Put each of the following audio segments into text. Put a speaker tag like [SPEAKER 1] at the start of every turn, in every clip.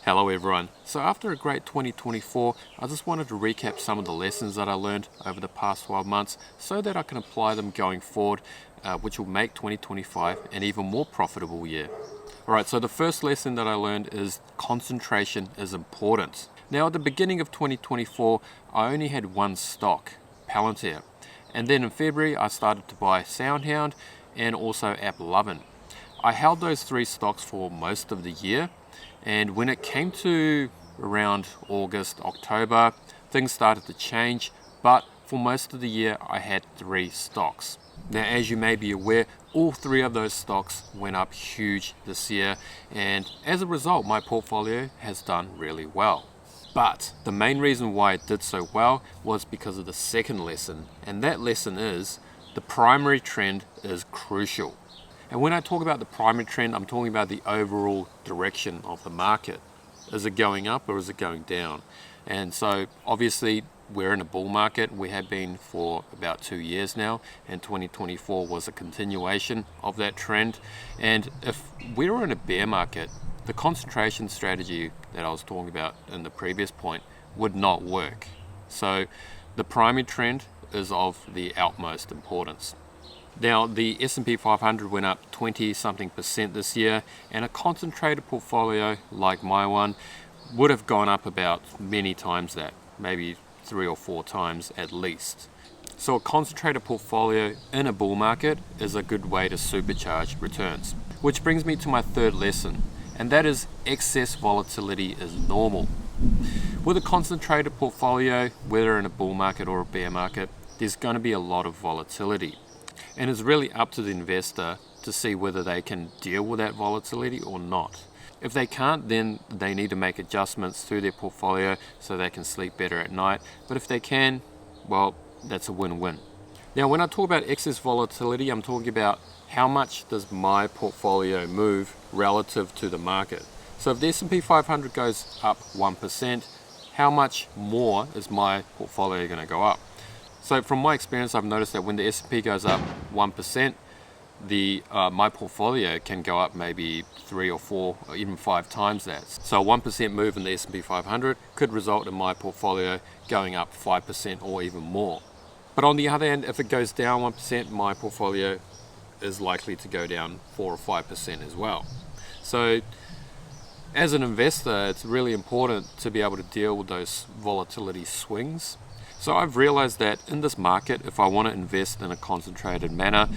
[SPEAKER 1] Hello everyone. So after a great 2024, I just wanted to recap some of the lessons that I learned over the past 12 months so that I can apply them going forward, which will make 2025 an even more profitable year. Alright, so the first lesson that I learned is concentration is important. Now at the beginning of 2024, I only had one stock, Palantir. And then in February, I started to buy SoundHound and also AppLovin. I held those three stocks for most of the year. And when it came to around August, October, things started to change, but for most of the year I had three stocks. Now, as you may be aware, all three of those stocks went up huge this year, and as a result, my portfolio has done really well. But the main reason why it did so well was because of the second lesson, and that lesson is the primary trend is crucial. And when I talk about the primary trend, I'm talking about the overall direction of the market. Is it going up or is it going down? And so obviously we're in a bull market. We have been for about 2 years now, and 2024 was a continuation of that trend. And if we were in a bear market, the concentration strategy that I was talking about in the previous point would not work. So the primary trend is of the utmost importance. Now, the S&P 500 went up 20-something% this year, and a concentrated portfolio like my one would have gone up about many times that, maybe 3 or 4 times at least. So a concentrated portfolio in a bull market is a good way to supercharge returns. Which brings me to my third lesson, and that is excess volatility is normal. With a concentrated portfolio, whether in a bull market or a bear market, there's going to be a lot of volatility. And it's really up to the investor to see whether they can deal with that volatility or not. If they can't, then they need to make adjustments to their portfolio so they can sleep better at night. But if they can, well, that's a win-win. Now, when I talk about excess volatility, I'm talking about how much does my portfolio move relative to the market. So if the S&P 500 goes up 1%, how much more is my portfolio going to go up? So from my experience, I've noticed that when the S&P goes up 1%, my portfolio can go up maybe 3 or 4 or even 5 times that. So a 1% move in the S&P 500 could result in my portfolio going up 5% or even more. But on the other hand, if it goes down 1%, my portfolio is likely to go down 4 or 5% as well. So as an investor, it's really important to be able to deal with those volatility swings. So I've realized that in this market, if I want to invest in a concentrated manner,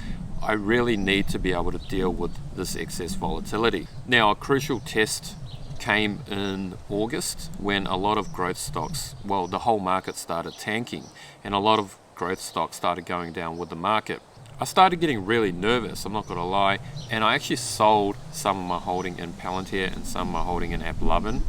[SPEAKER 1] I really need to be able to deal with this excess volatility. Now, a crucial test came in August when a lot of growth stocks, well, the whole market started tanking, and a lot of growth stocks started going down with the market. I started getting really nervous, I'm not going to lie, and I actually sold some of my holding in Palantir and some of my holding in AppLovin.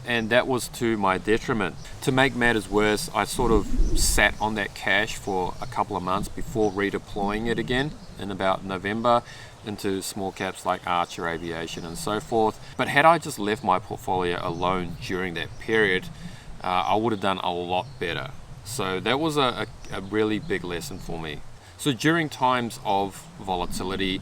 [SPEAKER 1] And that was to my detriment. To make matters worse, I sort of sat on that cash for a couple of months before redeploying it again in about November into small caps like Archer Aviation and so forth. But had I just left my portfolio alone during that period, I would have done a lot better. So that was a really big lesson for me. So during times of volatility,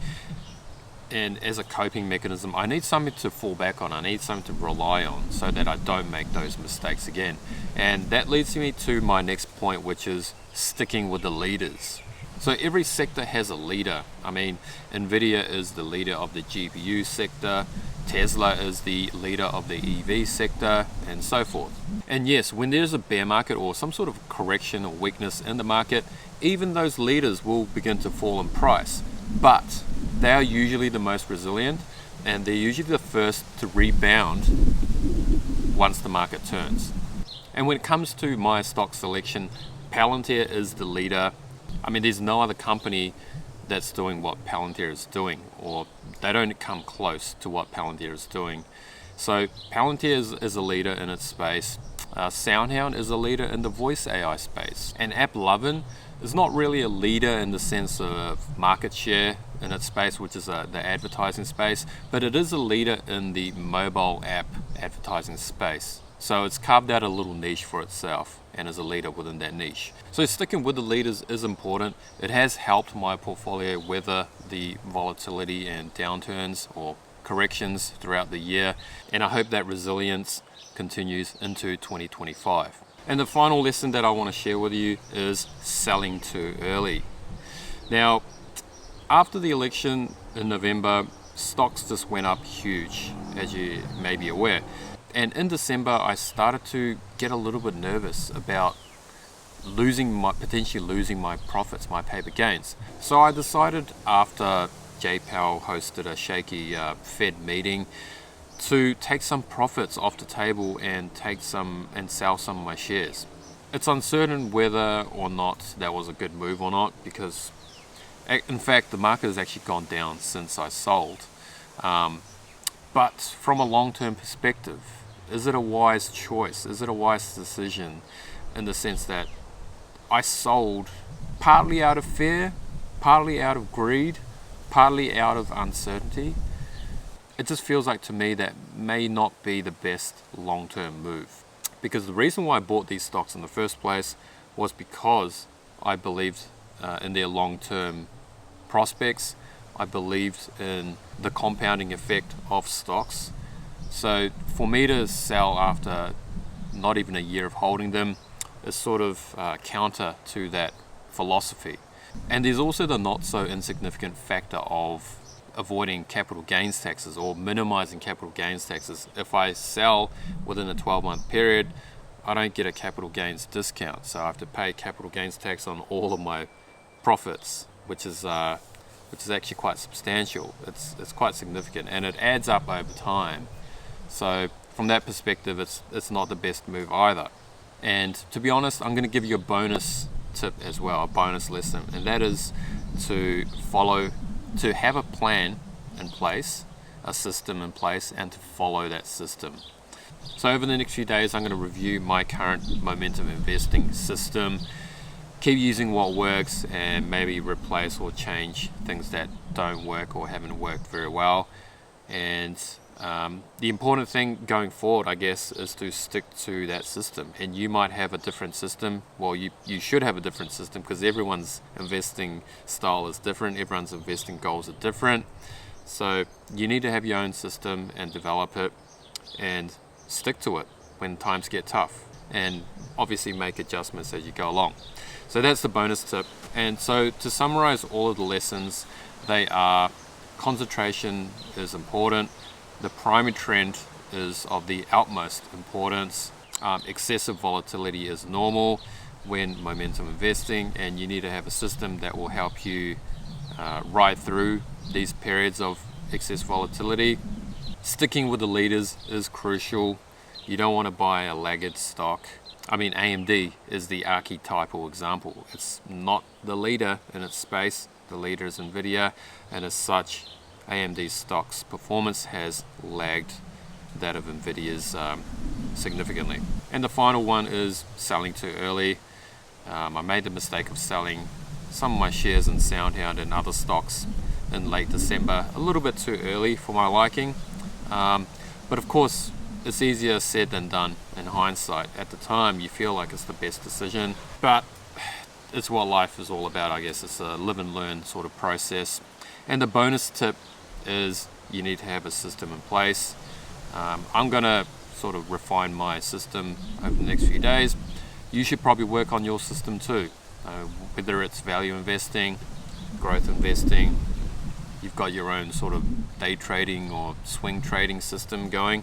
[SPEAKER 1] and as a coping mechanism, I need something to fall back on. I need something to rely on so that I don't make those mistakes again. And that leads me to my next point, which is sticking with the leaders. So every sector has a leader. I mean, Nvidia is the leader of the GPU sector, Tesla is the leader of the EV sector, and so forth. And yes, when there's a bear market or some sort of correction or weakness in the market, even those leaders will begin to fall in price. But they are usually the most resilient, and they're usually the first to rebound once the market turns. And when it comes to my stock selection, Palantir is the leader. I mean, there's no other company that's doing what Palantir is doing, or they don't come close to what Palantir is doing. So Palantir is a leader in its space. SoundHound is a leader in the voice AI space, and AppLovin is not really a leader in the sense of market share in its space, which is the advertising space, but it is a leader in the mobile app advertising space. So it's carved out a little niche for itself and is a leader within that niche. So sticking with the leaders is important. It has helped my portfolio weather the volatility and downturns or corrections throughout the year, and I hope that resilience continues into 2025. And the final lesson that I want to share with you is selling too early. Now, after the election in November, stocks just went up huge, as you may be aware. And in December, I started to get a little bit nervous about potentially losing my profits, my paper gains. So I decided, after Jay Powell hosted a shaky Fed meeting, to take some profits off the table and sell some of my shares. It's uncertain whether or not that was a good move or not, because in fact the market has actually gone down since I sold. But from a long-term perspective, is it a wise choice? Is it a wise decision, in the sense that I sold partly out of fear, partly out of greed, partly out of uncertainty? It just feels like to me that may not be the best long-term move. Because the reason why I bought these stocks in the first place was because I believed in their long-term prospects. I believed in the compounding effect of stocks. So for me to sell after not even a year of holding them is sort of counter to that philosophy. And there's also the not so insignificant factor of avoiding capital gains taxes, or minimizing capital gains taxes. If I sell within a 12-month period, I don't get a capital gains discount, so I have to pay capital gains tax on all of my profits, which is actually quite substantial. It's quite significant, and it adds up over time. So from that perspective, it's not the best move either. And to be honest, I'm going to give you a bonus tip as well, a bonus lesson, and that is to have a plan in place, a system in place, and to follow that system. So over the next few days, I'm going to review my current momentum investing system, keep using what works, and maybe replace or change things that don't work or haven't worked very well. And the important thing going forward, I guess, is to stick to that system. And you might have a different system. Well, you should have a different system, because everyone's investing style is different. Everyone's investing goals are different. So you need to have your own system and develop it and stick to it when times get tough, and obviously make adjustments as you go along. So that's the bonus tip. And so to summarize all of the lessons, they are: concentration is important. The primary trend is of the utmost importance. Excessive volatility is normal when momentum investing, and you need to have a system that will help you ride through these periods of excess volatility. Sticking with the leaders is crucial. You don't want to buy a laggard stock. I mean, AMD is the archetypal example. It's not the leader in its space. The leader is Nvidia, and as such, AMD stock's performance has lagged that of Nvidia's significantly. And the final one is selling too early. I made the mistake of selling some of my shares in SoundHound and other stocks in late December, a little bit too early for my liking. But of course, it's easier said than done in hindsight. At the time, you feel like it's the best decision, but it's what life is all about, I guess. It's a live and learn sort of process. And the bonus tip is you need to have a system in place. I'm going to sort of refine my system over the next few days. You should probably work on your system too, whether it's value investing, growth investing. You've got your own sort of day trading or swing trading system going.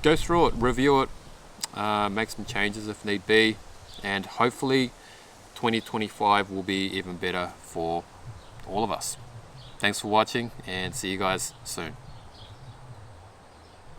[SPEAKER 1] Go through it, review it, make some changes if need be, and hopefully 2025 will be even better for all of us. Thanks for watching, and see you guys soon.